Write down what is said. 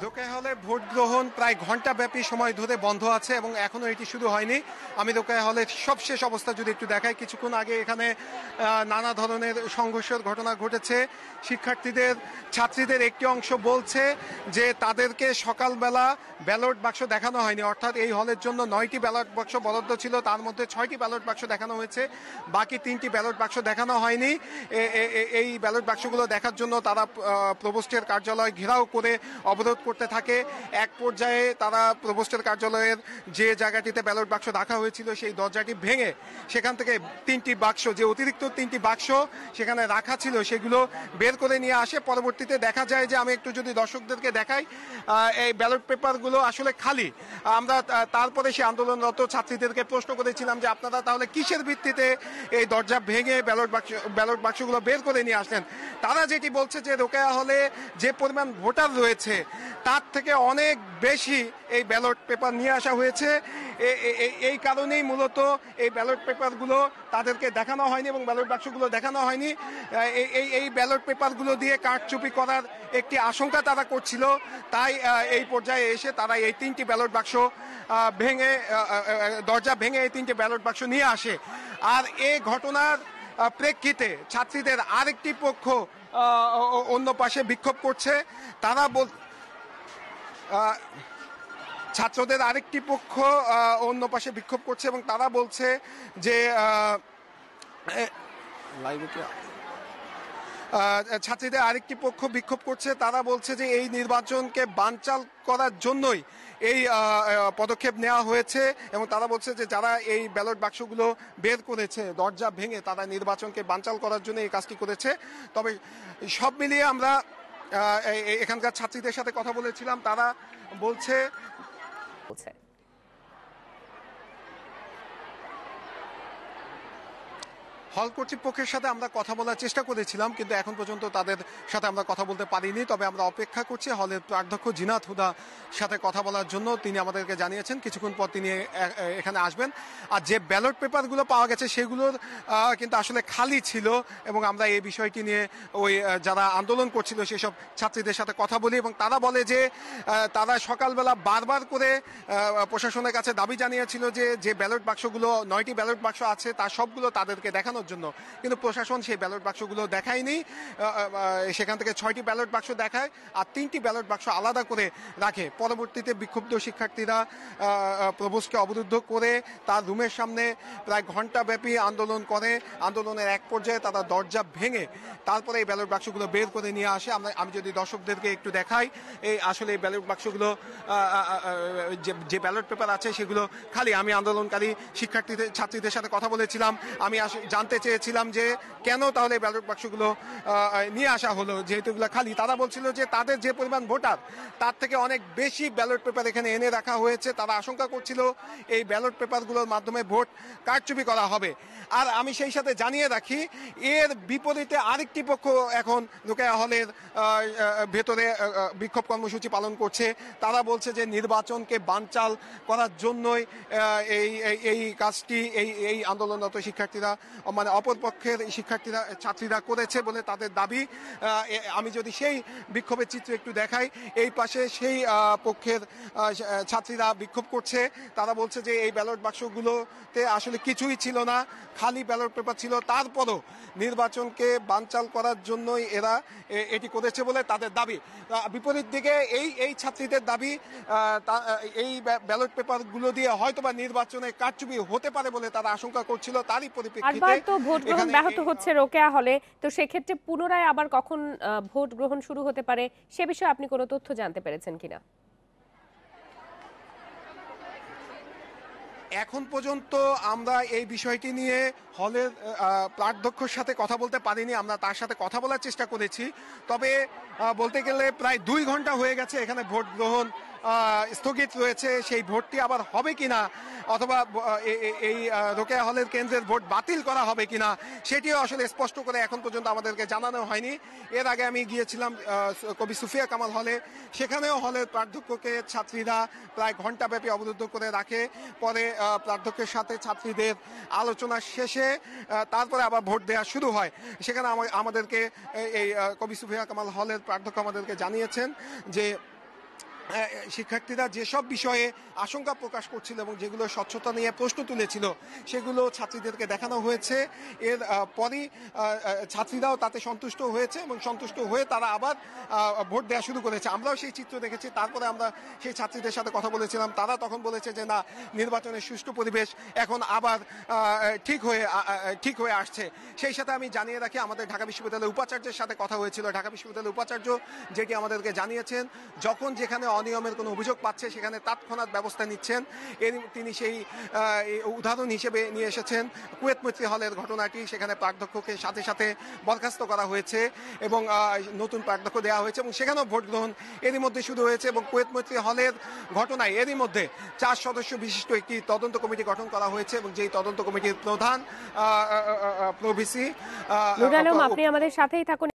রোকেয়া হলে ভোট গ্রহণ প্রায় ঘণ্টাব্যাপী সময় ধরে বন্ধ আছে এবং এখনো এটি শুরু হয়নি। আমি রোকেয়া হলের সবশেষ অবস্থা যদি একটু দেখাই, কিছুক্ষণ আগে এখানে নানা ধরনের সংঘর্ষের ঘটনা ঘটেছে। ছাত্রীদের একটি অংশ বলছে যে তাদেরকে সকালবেলা ব্যালট বাক্স দেখানো হয়নি, অর্থাৎ এই হলের জন্য 9টি ব্যালট বাক্স বরাদ্দ ছিল, তার মধ্যে 6টি ব্যালট বাক্স দেখানো হয়েছে, বাকি 3টি ব্যালট বাক্স দেখানো হয়নি। এই ব্যালট বাক্সগুলো দেখার জন্য তারা প্রভোস্টের কার্যালয় ঘেরাও করে অবরোধ করতে থাকে। এক পর্যায়ে তারা প্রভোস্টের কার্যালয়ের যে জায়গাটিতে ব্যালট বাক্স রাখা হয়েছিল সেই দরজাটি ভেঙে সেখান থেকে 3টি বাক্স, যে অতিরিক্ত 3টি বাক্স সেখানে রাখা ছিল, সেগুলো বের করে নিয়ে আসে। পরবর্তীতে দেখা যায় যে, আমি একটু যদি দর্শকদেরকে দেখাই, এই ব্যালট পেপারগুলো আসলে খালি। আমরা তারপরে সেই আন্দোলনরত ছাত্রীদেরকে প্রশ্ন করেছিলাম যে আপনারা তাহলে কিসের ভিত্তিতে এই দরজা ভেঙে ব্যালট বাক্সগুলো বের করে নিয়ে আসলেন। তারা যেটি বলছে যে রোকেয়া হলে যে পরিমাণ ভোটার রয়েছে তার থেকে অনেক বেশি এই ব্যালট পেপার নিয়ে আসা হয়েছে। এই কারণেই মূলত এই ব্যালট পেপারগুলো তাদেরকে দেখানো হয়নি এবং ব্যালট বাক্সগুলো দেখানো হয়নি। এই ব্যালট পেপারগুলো দিয়ে কারচুপি করার একটি আশঙ্কা তারা করছিল, তাই এই পর্যায়ে এসে তারা এই 3টি ব্যালট বাক্স ভেঙে, দরজা ভেঙে এই 3টি ব্যালট বাক্স নিয়ে আসে। আর এই ঘটনার প্রেক্ষিতে ছাত্রীদের আরেকটি পক্ষ অন্য পাশে বিক্ষোভ করছে। ছাত্রদের আরেকটি পক্ষ অন্য পাশে বিক্ষোভ করছে এবং তারা বলছে যে ছাত্রীদের আরেকটি পক্ষ বিক্ষোভ করছে। তারা বলছে যে এই নির্বাচনকে বানচাল করার জন্যই এই পদক্ষেপ নেওয়া হয়েছে এবং তারা বলছে যে যারা এই ব্যালট বাক্সগুলো বের করেছে দরজা ভেঙে, তারা নির্বাচনকে বানচাল করার জন্য এই কাজটি করেছে। তবে সব মিলিয়ে আমরা এখানকার ছাত্রীদের সাথে কথা বলেছিলাম, তারা বলছে হল কর্তৃপক্ষের সাথে আমরা কথা বলার চেষ্টা করেছিলাম, কিন্তু এখন পর্যন্ত তাদের সাথে আমরা কথা বলতে পারিনি। তবে আমরা অপেক্ষা করছি হলের প্রাধ্যক্ষ জিনাত হুদার সাথে কথা বলার জন্য। তিনি আমাদেরকে জানিয়েছেন কিছুক্ষণ পর তিনি এখানে আসবেন। আর যে ব্যালট পেপারগুলো পাওয়া গেছে সেগুলোর কিন্তু আসলে খালি ছিল এবং আমরা এই বিষয়টি নিয়ে ওই যারা আন্দোলন করছিল সেসব ছাত্রীদের সাথে কথা বলি এবং তারা বলে যে তারা সকালবেলা বারবার করে প্রশাসনের কাছে দাবি জানিয়েছিল যে ব্যালট বাক্সগুলো 9টি ব্যালট বাক্স আছে তার সবগুলো তাদেরকে দেখানোর জন্য, কিন্তু প্রশাসন সেই ব্যালট বাক্সগুলো দেখায়নি। সেখান থেকে 6টি ব্যালট বাক্স দেখায় আর 3টি ব্যালট বাক্স আলাদা করে রাখে। পরবর্তীতে বিক্ষুব্ধ শিক্ষার্থীরা প্রভোস্টকে অবরুদ্ধ করে তার রুমের সামনে প্রায় ঘণ্টাব্যাপী আন্দোলন করে। আন্দোলনের এক পর্যায়ে তারা দরজা ভেঙে তারপরে এই ব্যালট বাক্সগুলো বের করে নিয়ে আসে। আমি যদি দর্শকদেরকে একটু দেখাই, এই আসলে এই ব্যালট বাক্সগুলো যে ব্যালট পেপার আছে সেগুলো খালি। আমি আন্দোলনকারী ছাত্রীদের সাথে কথা বলেছিলাম, আমি জানতে চেয়েছিলাম যে কেন তাহলে ব্যালট বাক্সগুলো নিয়ে আসা হলো যেহেতু এগুলো খালি। তারা বলছিল যে তাদের যে পরিমাণ ভোটার তার থেকে অনেক বেশি ব্যালট পেপার এখানে এনে রাখা হয়েছে। তারা আশঙ্কা করছিল এই ব্যালট পেপারগুলোর মাধ্যমে ভোট কারচুপি করা হবে। আর আমি সেই সাথে জানিয়ে রাখি, এর বিপরীতে আরেকটি পক্ষ এখন রোকেয়া হলের ভেতরে বিক্ষোভ কর্মসূচি পালন করছে। তারা বলছে যে নির্বাচনকে বানচাল করার জন্যই এই কাজটি এই আন্দোলনরত শিক্ষার্থীরা, মানে অপরপক্ষের ছাত্রীরা করেছে বলে তাদের দাবি। আমি যদি সেই বিক্ষোভের চিত্র একটু দেখাই, এই পাশে সেই পক্ষের ছাত্রীরা বিক্ষোভ করছে। তারা বলছে যে এই ব্যালট বাক্সগুলোতে আসলে কিছুই ছিল না, খালি ব্যালট পেপার ছিল, তারপরও নির্বাচনকে বানচাল করার জন্যই এরা এটি করেছে বলে তাদের দাবি। বিপরীত দিকে এই ছাত্রীদের দাবি এই ব্যালট পেপারগুলো দিয়ে হয়তোবা নির্বাচনে কারচুপি হতে পারে বলে তারা আশঙ্কা করছিল। তারই পরিপ্রেক্ষিতে ভোট গ্রহণ ব্যাহত হচ্ছে রোকেয়া হলে, তো সেক্ষেত্রে পুনরায় আবার কখন ভোট গ্রহণ শুরু হতে পারে সে বিষয়ে আপনি কোনো তথ্য জানতে পেরেছেন কিনা? এখন পর্যন্ত আমরা এই বিষয়টি নিয়ে হলের প্রাধ্যক্ষের সাথে কথা বলতে পারিনি। আমরা তার সাথে কথা বলার চেষ্টা করেছি, তবে বলতে গেলে প্রায় 2 ঘন্টা হয়ে গেছে এখানে ভোট গ্রহণ স্থগিত রয়েছে। সেই ভোটটি আবার হবে কিনা অথবা এই রোকেয়া হলের কেন্দ্রের ভোট বাতিল করা হবে কিনা সেটিও আসলে স্পষ্ট করে এখন পর্যন্ত আমাদেরকে জানানো হয়নি। এর আগে আমি গিয়েছিলাম কবি সুফিয়া কামাল হলে, সেখানেও হলের প্রাধ্যক্ষকে ছাত্রীরা প্রায় ঘণ্টাব্যাপী অবরুদ্ধ করে রাখে। পরে প্রাধ্যক্ষের সাথে ছাত্রীদের আলোচনা শেষে তারপরে আবার ভোট দেওয়া শুরু হয়। সেখানে আমাদেরকে এই কবি সুফিয়া কামাল হলের প্রাধ্যক্ষ আমাদেরকে জানিয়েছেন যে শিক্ষার্থীরা যেসব বিষয়ে আশঙ্কা প্রকাশ করছিল এবং যেগুলো স্বচ্ছতা নিয়ে প্রশ্ন তুলেছিল সেগুলো ছাত্রীদেরকে দেখানো হয়েছে। এর পরই ছাত্রীরাও তাতে সন্তুষ্ট হয়েছে এবং সন্তুষ্ট হয়ে তারা আবার ভোট দেওয়া শুরু করেছে। আমরাও সেই চিত্র দেখেছি। তারপরে আমরা সেই ছাত্রীদের সাথে কথা বলেছিলাম, তারা তখন বলেছে যে না, নির্বাচনের সুষ্ঠু পরিবেশ এখন আবার ঠিক হয়ে আসছে। সেই সাথে আমি জানিয়ে রাখি, আমাদের ঢাকা বিশ্ববিদ্যালয়ের উপাচার্যের সাথে কথা হয়েছিল। ঢাকা বিশ্ববিদ্যালয়ের উপাচার্য যেটি আমাদেরকে জানিয়েছেন, যখন যেখানে অনিয়মের কোনো অভিযোগ পাচ্ছে সেখানে তৎক্ষণাৎ ব্যবস্থা নিচ্ছেন। তিনি সেই উদাহরণ হিসেবে নিয়ে এসেছেন কুয়েত মৈত্রী হলের ঘটনাটি। সেখানে প্রাধ্যক্ষকে সাথে সাথে বরখাস্ত করা হয়েছে এবং নতুন প্রাধ্যক্ষ দেওয়া হয়েছে এবং সেখানেও ভোট গ্রহণ এরই মধ্যে শুরু হয়েছে। এবং কুয়েত মৈত্রী হলের ঘটনায় এরই মধ্যে 4 সদস্য বিশিষ্ট একটি তদন্ত কমিটি গঠন করা হয়েছে এবং যেই তদন্ত কমিটির প্রধান প্রভিসি। নুর আলম, আপনি আমাদের সাথেই থাকুন।